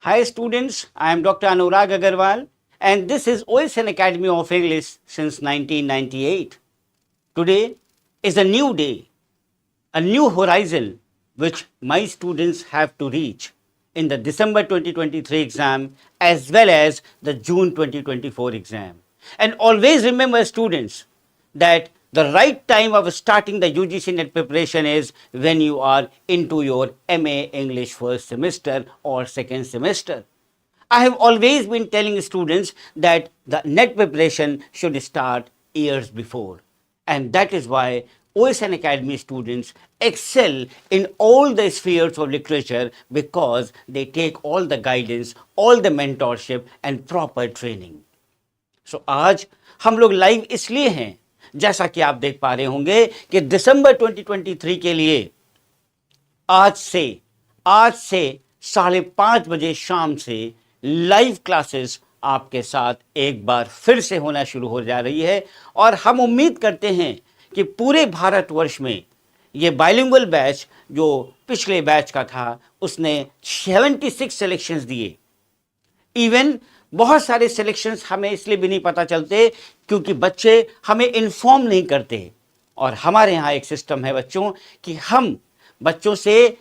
Hi students, I am Dr Anurag Agarwal and this is OSN Academy of English since 1998. Today is a new day, a new horizon which my students have to reach in the December 2023 exam as well as the June 2024 exam. And always remember students that the right time of starting the UGC NET preparation is when you are into your MA English first semester or second semester. I have always been telling students that the NET preparation should start years before. And that is why OSN Academy students excel in all the spheres of literature because they take all the guidance, all the mentorship and proper training. So आज हम लोग live इसलिए हैं, जैसा कि आप देख पा रहे होंगे कि दिसंबर 2023 के लिए आज से 5:30 बजे शाम से लाइव क्लासेस आपके साथ एक बार फिर से होना शुरू हो जा रही है और हम उम्मीद करते हैं कि पूरे भारतवर्ष में ये बाइलिंगुअल बैच जो पिछले बैच का था उसने 76 सिलेक्शंस दिए। इवन बहुत सारे सिलेक्शंस हमें इसलिए भी नहीं पता चलते क्योंकि बच्चे हमें इन्फॉर्म नहीं करते और हमारे यहाँ एक सिस्टम है बच्चों कि हम बच्चों से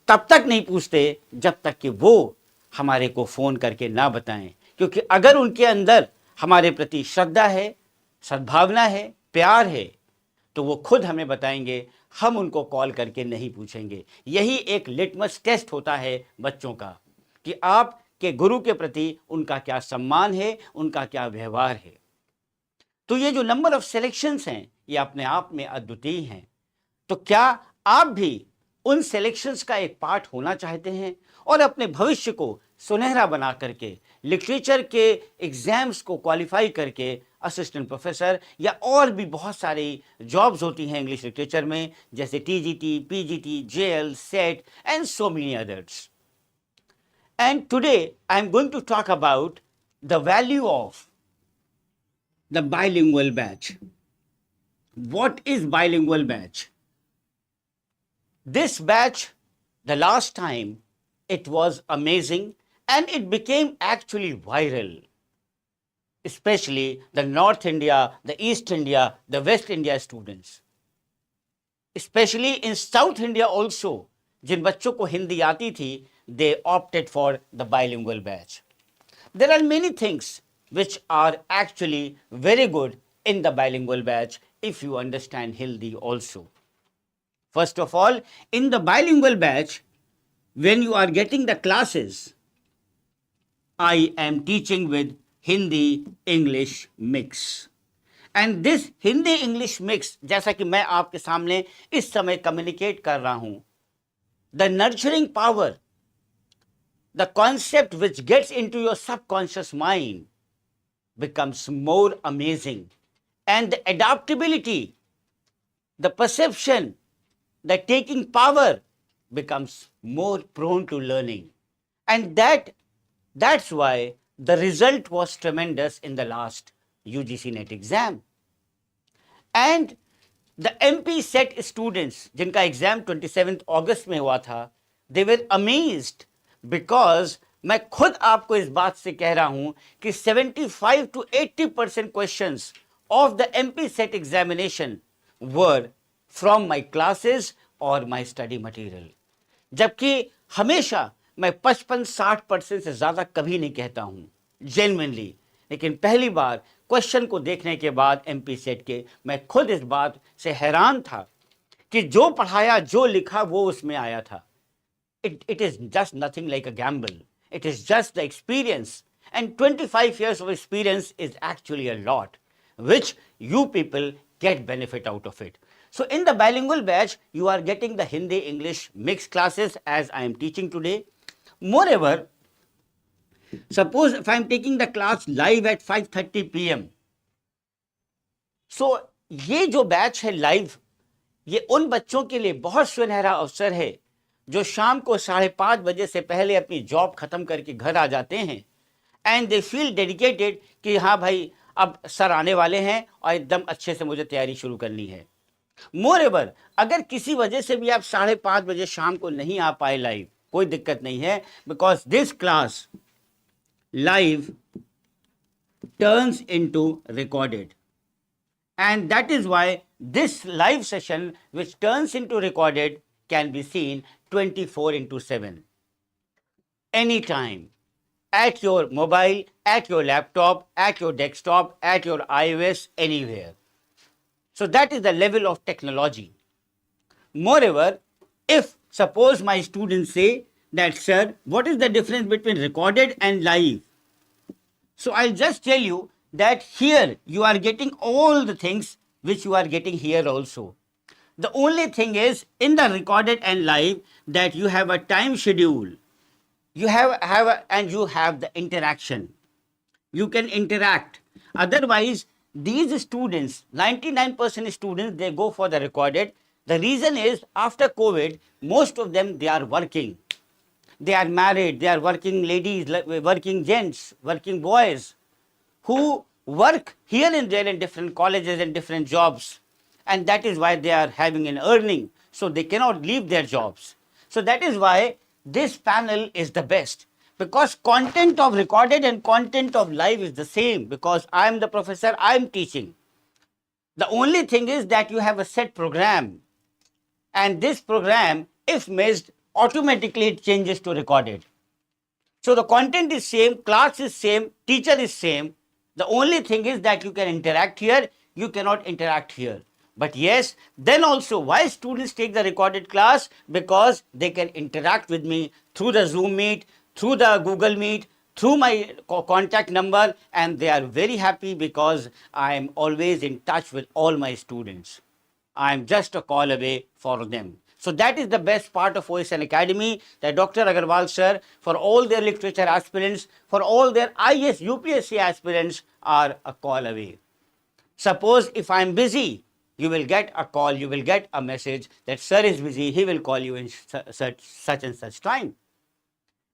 तब तक नहीं पूछते जब तक कि वो हमारे को फ़ोन करके ना बताएं, क्योंकि अगर उनके अंदर हमारे प्रति श्रद्धा है, सद्भावना है, प्यार है तो वो खुद हमें बताएंगे, हम उनको कॉल करके नहीं पूछेंगे। यही एक लिटमस टेस्ट होता है बच्चों का कि आपके गुरु के प्रति उनका क्या सम्मान है, उनका क्या व्यवहार है। तो ये जो नंबर ऑफ सिलेक्शंस हैं ये अपने आप में अद्वितीय हैं। तो क्या आप भी उन सिलेक्शंस का एक पार्ट होना चाहते हैं और अपने भविष्य को सुनहरा बना करके लिटरेचर के एग्जाम्स को क्वालिफाई करके असिस्टेंट प्रोफेसर या और भी बहुत सारी जॉब्स होती हैं इंग्लिश लिटरेचर में, जैसे TGT, PGT, JL, SET and so many others. And today I am going to talk about the value of the bilingual batch. What is bilingual batch? This batch, the last time, it was amazing and it became actually viral. Especially the North India, the East India, the West India students. Especially in South India also, जिन बच्चों को हिंदी आती थी, they opted for the bilingual batch. There are many things which are actually very good in the bilingual batch if you understand Hindi also. First of all, in the bilingual batch, when you are getting the classes, I am teaching with Hindi-English mix. And this Hindi-English mix, जैसा कि मैं आपके सामने इस समय communicate कर रहा हूँ, the nurturing power, the concept which gets into your subconscious mind becomes more amazing. And the adaptability, the perception, the taking power becomes more prone to learning. And that's why the result was tremendous in the last UGC NET exam. And the MP set students जिनका exam 27 अगस्त में हुआ था, they were amazed because मैं खुद आपको इस बात से कह रहा हूं कि 75 to 80% questions of the MP set examination were from my classes or my study material. जबकि हमेशा मैं 55-60% से ज़्यादा कभी नहीं कहता हूँ genuinely, लेकिन पहली बार क्वेश्चन को देखने के बाद MP सेट के मैं खुद इस बात से हैरान था कि जो पढ़ाया, जो लिखा वो उसमें आया था। It is just nothing like a gamble. It is just the experience, and 25 years of experience is actually a lot, which you people get benefit out of it. So in the bilingual batch, you are getting the Hindi-English mixed classes as I am teaching today. Moreover, suppose if I am taking the class live at 5:30 PM. So ये जो batch है live, ये उन बच्चों के लिए बहुत सुनहरा अवसर है जो शाम को 5:30 बजे से पहले अपनी जॉब खत्म करके घर आ जाते हैं एंड दे फील डेडिकेटेड कि हाँ भाई अब सर आने वाले हैं और एकदम अच्छे से मुझे तैयारी शुरू करनी है। मोरेवर, अगर किसी वजह से भी आप 5:30 बजे शाम को नहीं आ पाए लाइव, कोई दिक्कत नहीं है, because this class live turns into recorded, and that is why this live session which turns into recorded can be seen 24/7 anytime, at your mobile, at your laptop, at your desktop, at your iOS, anywhere. So that is the level of technology. Moreover, if suppose my students say that, sir, what is the difference between recorded and live? So I'll just tell you that here you are getting all the things which you are getting here also. The only thing is in the recorded and live that you have a time schedule. You have and you have the interaction. You can interact. Otherwise, these students, 99% students, they go for the recorded. The reason is after COVID, most of them, they are working. They are married, they are working ladies, working gents, working boys who work here and there in different colleges and different jobs. And that is why they are having an earning. So they cannot leave their jobs. So that is why this panel is the best, because content of recorded and content of live is the same, because I am the professor, I am teaching. The only thing is that you have a set program, and this program, if missed, automatically it changes to recorded. So the content is same, class is same, teacher is same. The only thing is that you can interact here, you cannot interact here. But yes, then also why students take the recorded class? Because they can interact with me through the Zoom meet, through the Google Meet, through my contact number, and they are very happy because I am always in touch with all my students. I am just a call away for them. So that is the best part of OSN Academy, that Dr. Agarwal sir, for all their literature aspirants, for all their IAS, UPSC aspirants, are a call away. Suppose if I am busy, you will get a call, you will get a message that sir is busy, he will call you in such and such time.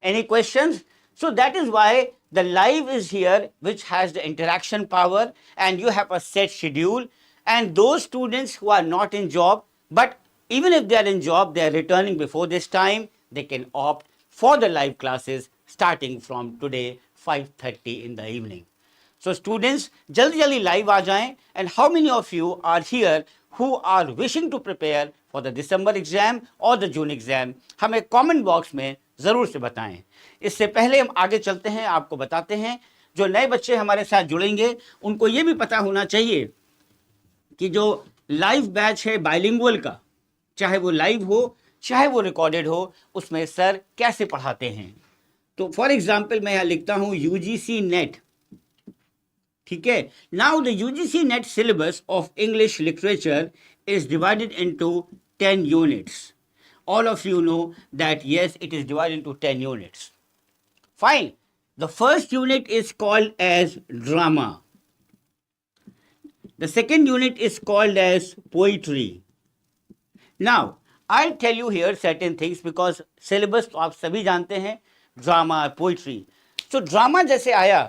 Any questions? So that is why the live is here, which has the interaction power, and you have a set schedule. And those students who are not in job, but even if they are in job, they are returning before this time, they can opt for the live classes starting from today 5:30 in the evening. So students, jaldi live aa jaएं. And how many of you are here who are wishing to prepare for the December exam or the June exam? हमें comment box में ज़रूर से बताएं. इससे पहले हम आगे चलते हैं, आपको बताते हैं जो नए बच्चे हमारे साथ जुड़ेंगे उनको ये भी पता होना चाहिए कि जो लाइव बैच है बाइलिंगुअल का, चाहे वो लाइव हो चाहे वो रिकॉर्डेड हो, उसमें सर कैसे पढ़ाते हैं. तो फॉर एग्जाम्पल मैं यहाँ लिखता हूँ UGC नेट. ठीक है. Now the UGC net syllabus of English literature is divided into 10 units. All of you know that yes, it is divided into 10 units. Fine. The first unit is called as drama. The second unit is called as poetry. Now, I'll tell you here certain things because syllabus तो आप सभी जानते हैं, drama, poetry. So drama जैसे आया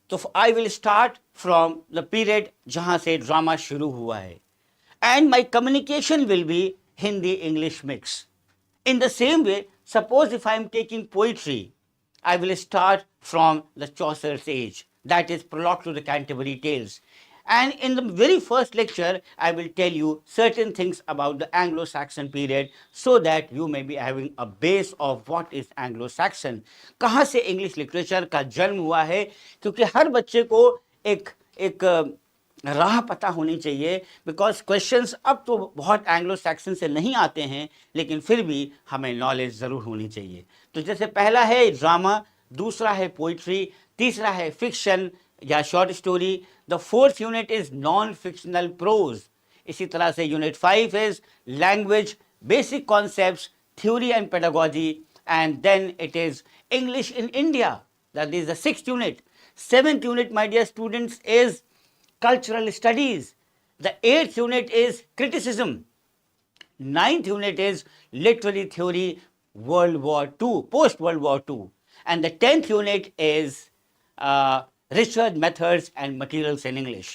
तो I will start from the period जहाँ से drama शुरू हुआ है. And my communication will be Hindi-English mix. In the same way, suppose if I am taking poetry, I will start from the Chaucer's age, that is Prologue to the Canterbury Tales. And in the very first lecture, I will tell you certain things about the Anglo-Saxon period so that you may be having a base of what is Anglo-Saxon. कहाँ से English literature का जन्म हुआ है, क्योंकि हर बच्चे को एक राह पता होनी चाहिए, बिकॉज क्वेश्चंस अब तो बहुत एंग्लो सैक्सन से नहीं आते हैं, लेकिन फिर भी हमें नॉलेज ज़रूर होनी चाहिए. तो जैसे पहला है ड्रामा, दूसरा है पोइट्री, तीसरा है फिक्शन या short story. The fourth unit is non fictional prose. इसी तरह से unit 5 is language, basic concepts, theory and pedagogy, and then it is English in India. That is the 6th unit. 7th unit, my dear students, is cultural studies. The 8th unit is criticism. 9th unit is literary theory, World War II, post-World War II. And the 10th unit is research methods and materials in English.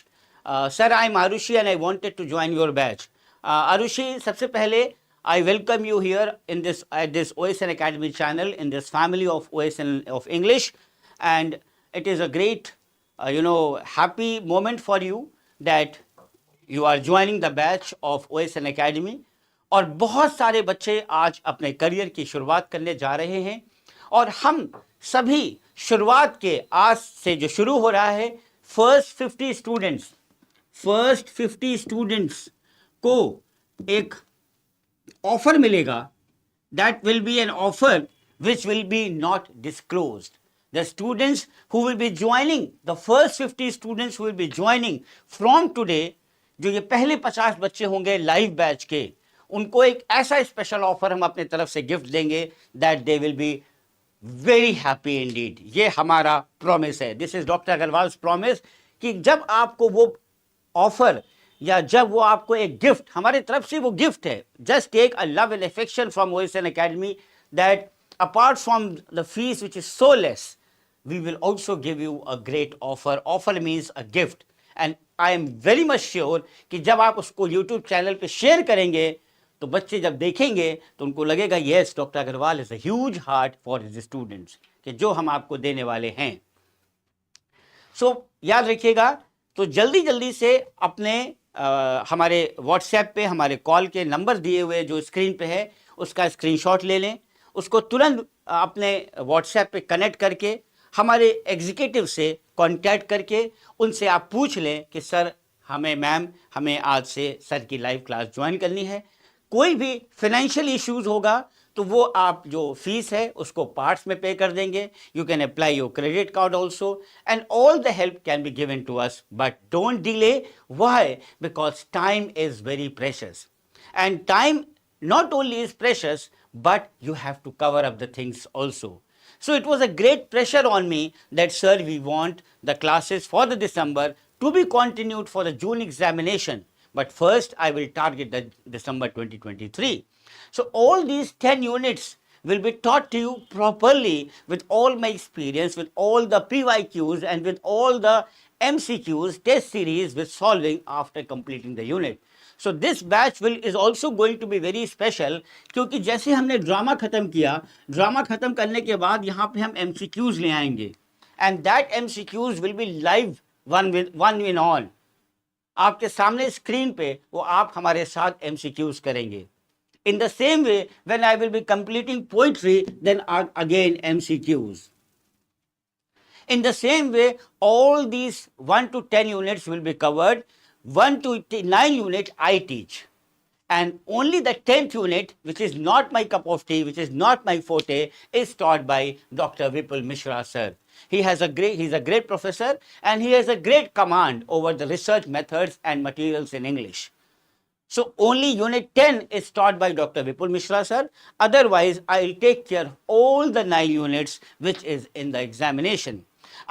Sir, I am Arushi and I wanted to join your batch. Arushi, सबसे पहले I welcome you here in this at this OSN Academy channel, in this family of OSN of English, and it is a great, happy moment for you that you are joining the batch of OSN Academy. और बहुत सारे बच्चे आज अपने career की शुरुआत करने जा रहे हैं और हम सभी शुरुआत के आज से जो शुरू हो रहा है फर्स्ट 50 स्टूडेंट्स को एक ऑफर मिलेगा. That will be an offer which will be not disclosed. The students who will be joining, the first 50 students who will be joining from today, जो ये पहले 50 बच्चे होंगे लाइव बैच के, उनको एक ऐसा स्पेशल ऑफर हम अपने तरफ से गिफ्ट देंगे that they will be very happy indeed. ये हमारा प्रॉमिस है. This is doctor Agarwal promise कि जब आपको वो ऑफर या जब वो आपको एक गिफ्ट, हमारी तरफ से वो गिफ्ट है, just take a love and affection from OSN academy that apart from the fees which is so less, we will also give you a great offer. Offer means a gift, and I am very much sure कि जब आप उसको YouTube channel पे share करेंगे तो बच्चे जब देखेंगे तो उनको लगेगा yes, doctor Agarwal is a huge heart for his students, कि जो हम आपको देने वाले हैं. So याद रखिएगा. तो जल्दी जल्दी से अपने हमारे व्हाट्सएप पे हमारे कॉल के नंबर दिए हुए जो स्क्रीन पे है उसका स्क्रीनशॉट ले लें, उसको तुरंत अपने व्हाट्सएप पे कनेक्ट करके हमारे एग्जीक्यूटिव से कांटेक्ट करके उनसे आप पूछ लें कि सर हमें आज से सर की लाइव क्लास ज्वाइन करनी है. कोई भी फाइनेंशियल इश्यूज होगा तो वो आप जो फीस है उसको पार्ट्स में पे कर देंगे. You can apply your credit card also and all the help can be given to us, but don't delay. Why? Because time is very precious, and time not only is precious, but you have to cover up the things also. So it was a great pressure on me that sir, we want the classes for the December to be continued for the June examination, but first I will target the December 2023. So all these 10 units will be taught to you properly with all my experience, with all the PYQs and with all the MCQs, test series with solving after completing the unit. So this batch is also going to be very special, क्योंकि जैसे हमने drama खत्म किया, drama खत्म करने के बाद यहाँ पे हम MCQs ले आएंगे, and that MCQs will be live one in all. आपके सामने स्क्रीन पे वो आप हमारे साथ MCQs करेंगे. In the same way, when I will be completing poetry, then again MCQs. In the same way, all these 1 to 10 units will be covered. 1 to 9 unit I teach, and only the 10th unit, which is not my cup of tea, which is not my forte, is taught by Dr. Vipul Mishra sir. He's a great professor, and he has a great command over the research methods and materials in English. So only unit 10 is taught by Dr. Vipul Mishra sir. Otherwise, I'll take care of all the 9 units which is in the examination.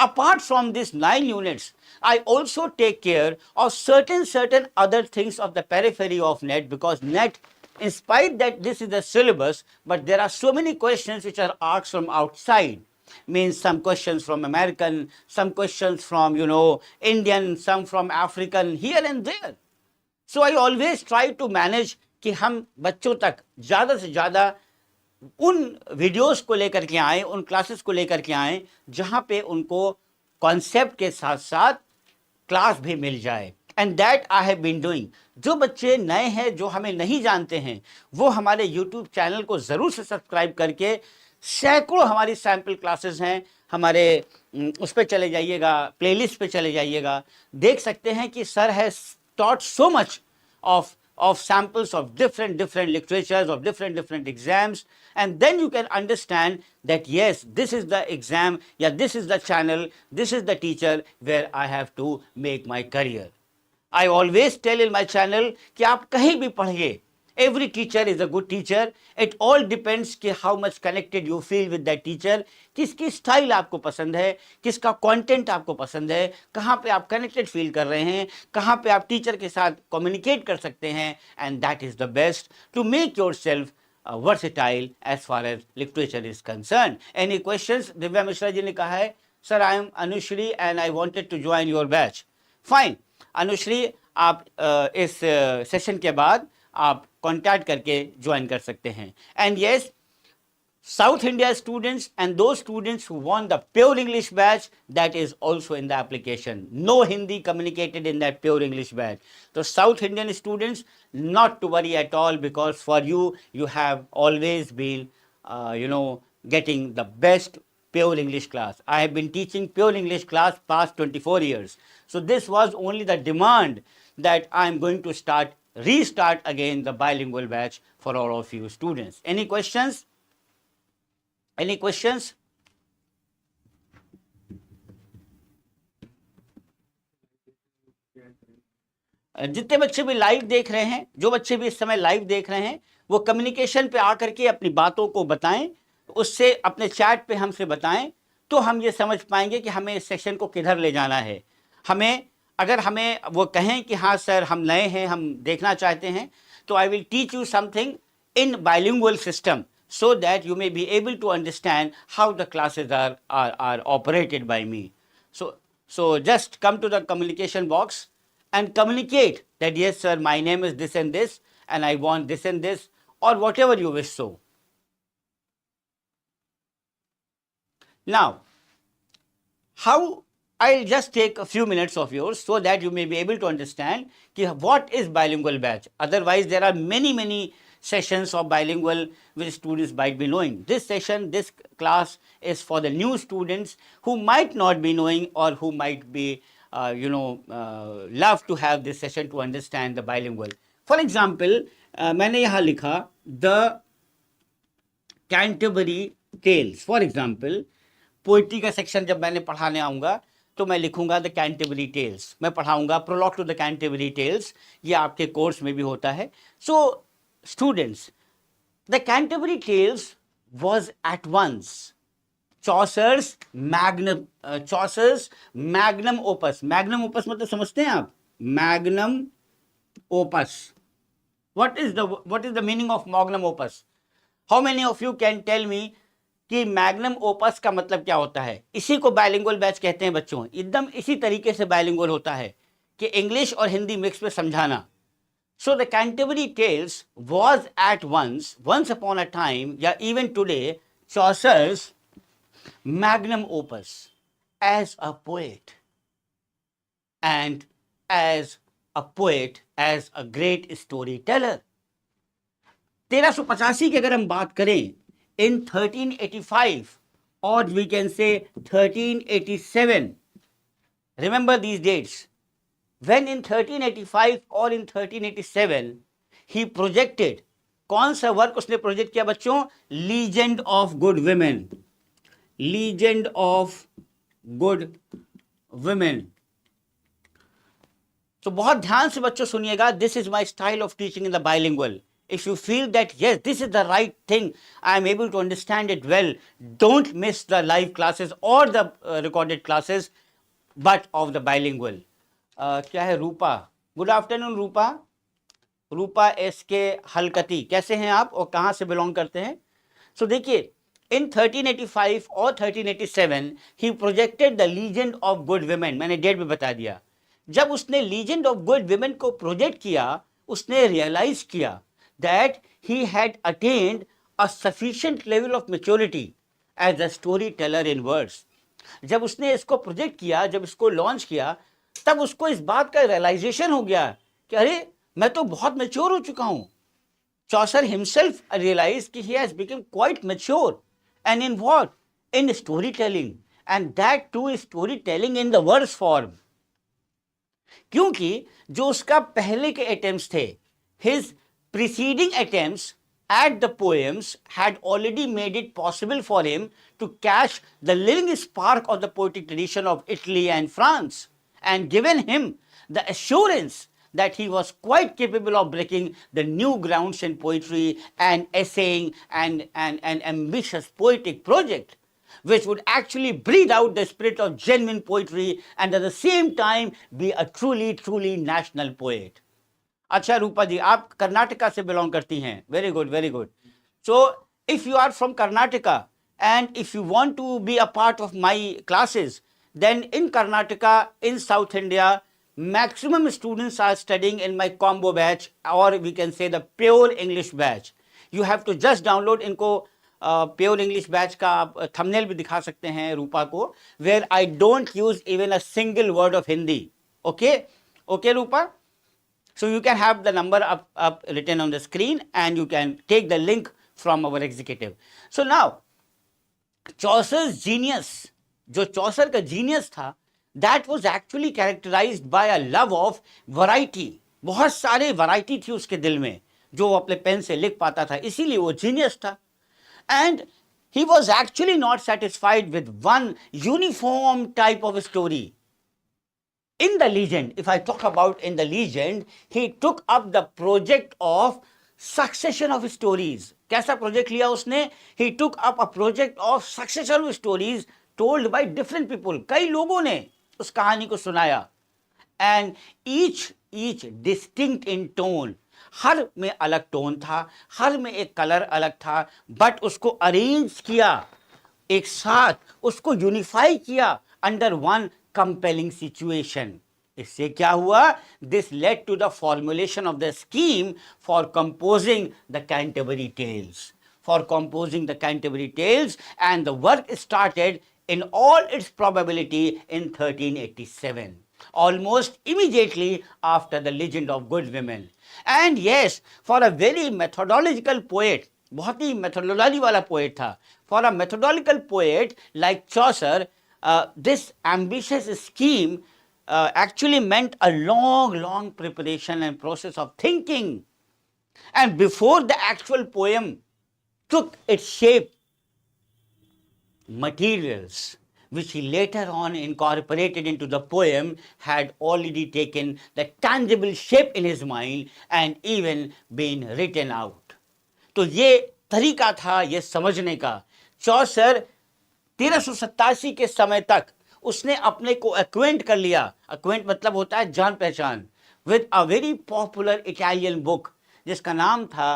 Apart from these 9 units, I also take care of certain other things of the periphery of NET, because NET, in spite that this is the syllabus, but there are so many questions which are asked from outside. Means some questions from American, some questions from Indian, some from African, here and there. So I always try to manage कि हम बच्चों तक ज़्यादा से ज़्यादा उन videos को लेकर के आए, उन क्लासेस को लेकर के आए जहाँ पे उनको कॉन्सेप्ट के साथ साथ क्लास भी मिल जाए. And that I have been doing. जो बच्चे नए हैं, जो हमें नहीं जानते हैं, वो हमारे यूट्यूब चैनल को ज़रूर से सब्सक्राइब करके, सैकड़ों हमारी सैम्पल क्लासेस हैं, हमारे उस पर चले जाइएगा, प्लेलिस्ट पे चले जाइएगा, देख सकते हैं कि sir has taught so much of samples of different literatures, of different exams, and then you can understand that yes, this is the exam, yeah, this is the channel, this is the teacher where I have to make my career. I always tell in my channel कि आप कहीं भी पढ़िए, every teacher is a good teacher. It all depends कि how much connected you feel with that teacher, किसकी style आपको पसंद है, किसका कंटेंट आपको पसंद है, कहाँ पे आप कनेक्टेड फील कर रहे हैं, कहाँ पे आप टीचर के साथ कम्युनिकेट कर सकते हैं, and that is the best to make yourself versatile as far as literature is concerned. Any questions? Divya Mishra ji ने कहा है, sir I am Anushree and I wanted to join your batch. Fine Anushree, आप इस सेशन के बाद आप कॉन्टैक्ट करके join कर सकते हैं. And yes, South India students and those students who want the pure English batch, that is also in the application. No Hindi communicated in that pure English batch. So South Indian students, not to worry at all, because for you, you have always been, getting the best pure English class. I have been teaching pure English class past 24 years. So this was only the demand that I am going to restart again the bilingual batch for all of you students. Any questions? Any questions? जितने बच्चे भी live देख रहे हैं, जो बच्चे भी इस समय लाइव देख रहे हैं, वो कम्युनिकेशन पे आकर के अपनी बातों को बताएं, उससे अपने चैट पे हमसे बताएं, तो हम ये समझ पाएंगे कि हमें इस सेक्शन को किधर ले जाना है. अगर हमें वो कहें कि हाँ सर हम नए हैं, हम देखना चाहते हैं, तो I will teach you something in bilingual system, so that you may be able to understand how the classes are operated by me. So just come to the communication box and communicate that yes sir, my name is this and this and I want this and this, or whatever you wish so. Now, I'll just take a few minutes of yours so that you may be able to understand what is bilingual batch. Otherwise, there are many sessions of bilingual which students might be knowing. This class is for the new students who might not be knowing or who might be, love to have this session to understand the bilingual. For example, मैंने यहाँ लिखा the Canterbury Tales. For example, poetry का section जब मैंने पढ़ाने आऊँगा तो मैं लिखूंगा द कैंटरबरी टेल्स. मैं पढ़ाऊंगा prologue to the Canterbury tales. ये आपके कोर्स में भी होता है. So students, the Canterbury tales was at once Chaucer's magnum opus. Magnum opus मतलब समझते हैं आप? Magnum opus. What is the meaning of magnum opus? How many of you can tell me कि मैग्नम ओपस का मतलब क्या होता है? इसी को बाइलिंगुअल बैच कहते हैं बच्चों. एकदम इसी तरीके से बाइलिंगुअल होता है कि इंग्लिश और हिंदी मिक्स में समझाना. So the Canterbury Tales was at once upon a time, या even today, Chaucer's magnum opus as a poet, and as a great storyteller. 1385 की अगर हम बात करें, in 1385, or we can say 1387, remember these dates, when in 1385 or in 1387 he projected, कौन सा work उसने project किया बच्चों? Legend of good women. Legend of good women. तो बहुत ध्यान से बच्चों सुनिएगा. This is my style of teaching in the bilingual. If you feel that yes, this is the right thing, I am able to understand it well, don't miss the live classes or the recorded classes, but of the bilingual. क्या है? रूपा. Good afternoon रूपा. रूपा SK हलकती. कैसे हैं आप और कहाँ से belong करते हैं? सो देखिए, in 1385 or 1387 he projected the legend of good women. मैंने डेट भी बता दिया. जब उसने legend of good women को प्रोजेक्ट किया, उसने रियलाइज किया that he had attained a sufficient level of maturity as a storyteller in words. जब उसने इसको प्रोजेक्ट किया, जब इसको लॉन्च किया, तब उसको इस बात का रियलाइजेशन हो गया कि अरे मैं तो बहुत मैच्योर हो चुका हूं. Chaucer himself realized कि he has become quite mature. And in what? In storytelling. And that too is storytelling in the verse form. क्योंकि जो उसका पहले के अटेम्प्ट्स थे, his preceding attempts at the poems had already made it possible for him to catch the living spark of the poetic tradition of Italy and France, and given him the assurance that he was quite capable of breaking the new grounds in poetry and essaying an ambitious poetic project which would actually breathe out the spirit of genuine poetry and at the same time be a truly national poet. अच्छा रूपा जी, आप कर्नाटका से belong करती हैं. Very good, very good. So if you are from Karnataka and if you want to be a part of my classes, then in Karnataka, in south India, maximum students are studying in my combo batch, or we can say the pure English batch. You have to just download इनको pure English batch का आप thumbnail भी दिखा सकते हैं रूपा को, where I don't use even a single word of Hindi. Okay okay Rupa, so you can have the number up written on the screen and you can take the link from our executive. So now Chaucer's genius, जो चौसर का genius था, that was actually characterized by a love of variety. बहुत सारे variety थी उसके दिल में जो वो अपने पेन से लिख पाता था, इसीलिए वो जीनियस था. And he was actually not satisfied with one uniform type of story. In the legend, if I talk about in the legend, he took up the project of succession of stories. कैसा project लिया उसने? He took up a project of succession of stories told by different people. कई लोगों ने उस कहानी को सुनाया. And each distinct in tone. हर में अलग टोन था, हर में एक कलर अलग था, बट उसको अरेंज किया, एक साथ उसको यूनिफाई किया अंडर वन कंपेलिंग सिचुएशन. इससे क्या हुआ? This led to the formulation of the scheme for composing the Canterbury tales, and the work started in all its probability in 1387, almost immediately after the legend of good women. And yes, for a very methodological poet, बहुत ही methodology वाला poet था, for a methodological poet like Chaucer, this ambitious scheme actually meant a long preparation and process of thinking. And before the actual poem took its shape, materials which he later on incorporated into the poem had already taken the tangible shape in his mind and even been written out. तो ये तरीका था ये समझने का. चौसर 1387 के समय तक उसने अपने को एक्वेंट कर लिया. एक्वेंट मतलब होता है जान पहचान. With a very popular Italian book जिसका नाम था,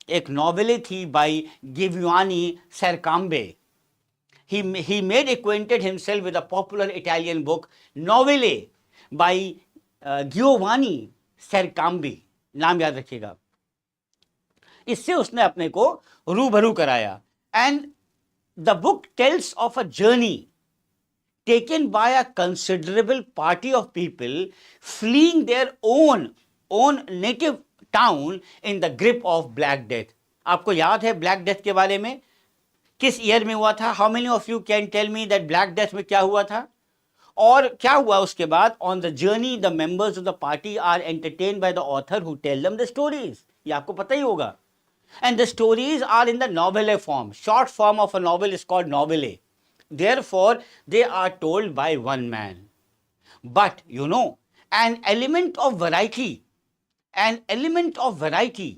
एक नॉवेल थी bye गिवियानी सेरकाम्बे. He made acquainted himself with a popular Italian book, Novelle by Giovanni Sercambi. नाम याद रखिएगा. इससे उसने अपने को रूबरू कराया. And the book tells of a journey taken by a considerable party of people fleeing their own native town in the grip of Black Death. आपको याद है ब्लैक डेथ के बारे में? किस ईयर में हुआ था? How many of you can tell me that black death में क्या हुआ था और क्या हुआ उसके बाद? On the journey the members of the party are entertained by the author who tell them the stories. ये आपको पता ही होगा. And the stories are in the novelle form. Short form of a novel is called novelle. Therefore they are told by one man. But you know, an element of variety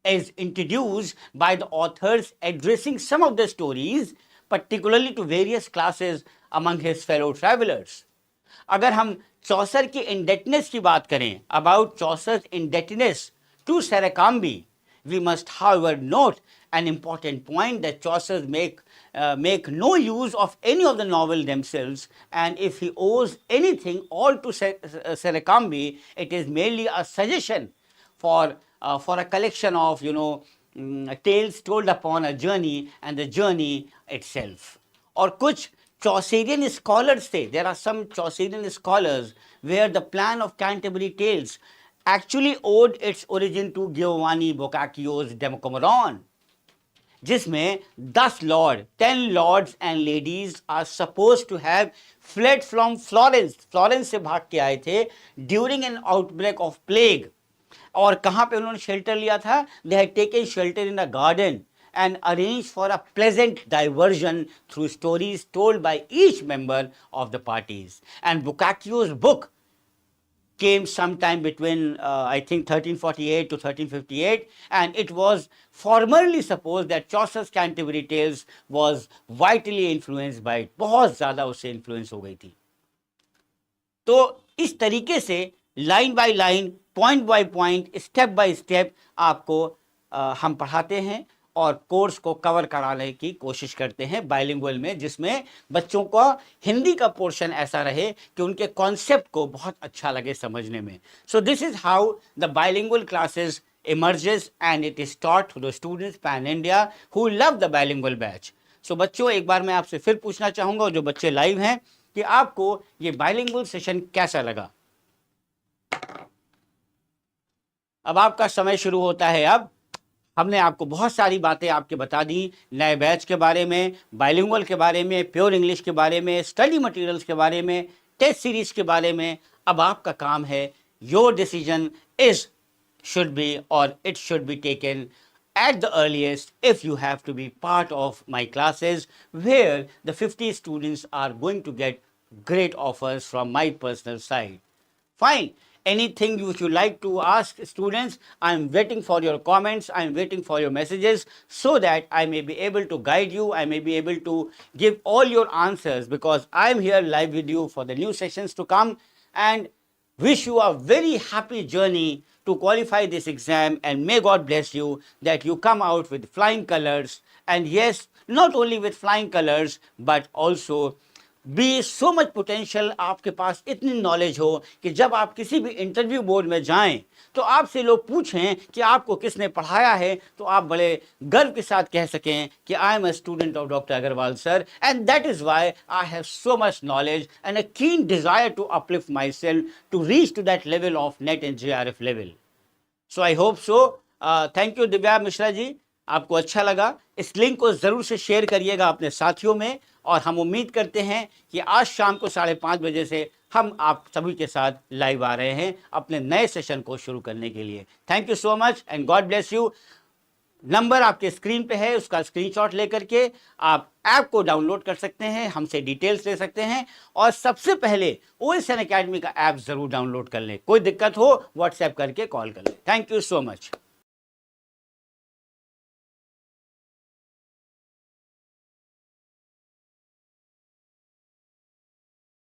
is introduced by the authors addressing some of the stories, particularly to various classes among his fellow travelers. अगर हम चौसर की indebtedness की बात करें, about Chaucer's indebtedness to Sercambi, we must however note an important point that Chaucer make no use of any of the novel themselves, and if he owes anything all to Sercambi, it is merely a suggestion for a collection of tales told upon a journey and the journey itself. और कुछ Chaucerian scholars थे. There are some Chaucerian scholars where the plan of Canterbury Tales actually owed its origin to Giovanni Boccaccio's Decameron, जिसमें 10 lords and ladies are supposed to have fled from Florence से भाग के आए थे during an outbreak of plague. और कहाँ पे उन्होंने शेल्टर लिया था? They had taken shelter in a garden and arranged for a pleasant diversion through stories told by each member of the parties. And Boccaccio's book came sometime between I think 1348 to 1358, and it was formerly supposed that Chaucer's Canterbury Tales was vitally influenced by it. बहुत ज़्यादा उससे influence हो गई थी. तो इस तरीके से line by line, point by point, step by step आपको हम पढ़ाते हैं और कोर्स को कवर कराने की कोशिश करते हैं बाइलिंगुअल में, जिसमें बच्चों को हिंदी का पोर्शन ऐसा रहे कि उनके कॉन्सेप्ट को बहुत अच्छा लगे समझने में. So this is how the bilingual classes emerges and it is taught to the students pan India who love the bilingual batch. So बच्चों, एक बार मैं आपसे फिर पूछना चाहूंगा, जो बच्चे लाइव हैं, कि आपको ये बाइलिंगुअल सेशन कैसा लगा. अब आपका समय शुरू होता है. अब हमने आपको बहुत सारी बातें आपके बता दी, नए बैच के बारे में, बाइलिंगुअल के बारे में, प्योर इंग्लिश के बारे में, स्टडी मटेरियल्स के बारे में, टेस्ट सीरीज के बारे में. अब आपका काम है, your decision is should be or it should be taken at the earliest if you have to be part of my classes where the 50 students are going to get great offers from my personal side. Fine. Anything you should like to ask students, I am waiting for your comments, I am waiting for your messages so that I may be able to guide you, I may be able to give all your answers, because I am here live with you for the new sessions to come, and wish you a very happy journey to qualify this exam, and may God bless you that you come out with flying colors, and yes, not only with flying colors but also be so much potential. आपके पास इतनी knowledge हो कि जब आप किसी भी interview board में जाएं तो आपसे लोग पूछें कि आपको किसने पढ़ाया है, तो आप बड़े गर्व के साथ कह सकें कि I am a student of doctor Agarwal sir, and that is why I have so much knowledge and a keen desire to uplift myself to reach to that level of NET and JRF level. So I hope so. Thank you Divya Mishra ji, आपको अच्छा लगा. इस link को ज़रूर से share करिएगा अपने साथियों में, और हम उम्मीद करते हैं कि आज शाम को 5:30 बजे से हम आप सभी के साथ लाइव आ रहे हैं अपने नए सेशन को शुरू करने के लिए. Thank you so much and God bless you. Number आपके स्क्रीन पे है, उसका स्क्रीनशॉट लेकर के आप ऐप को डाउनलोड कर सकते हैं, हमसे डिटेल्स ले सकते हैं, और सबसे पहले OSN एकेडमी का ऐप ज़रूर डाउनलोड कर लें. कोई दिक्कत हो व्हाट्सएप करके कॉल कर लें. Thank you so much.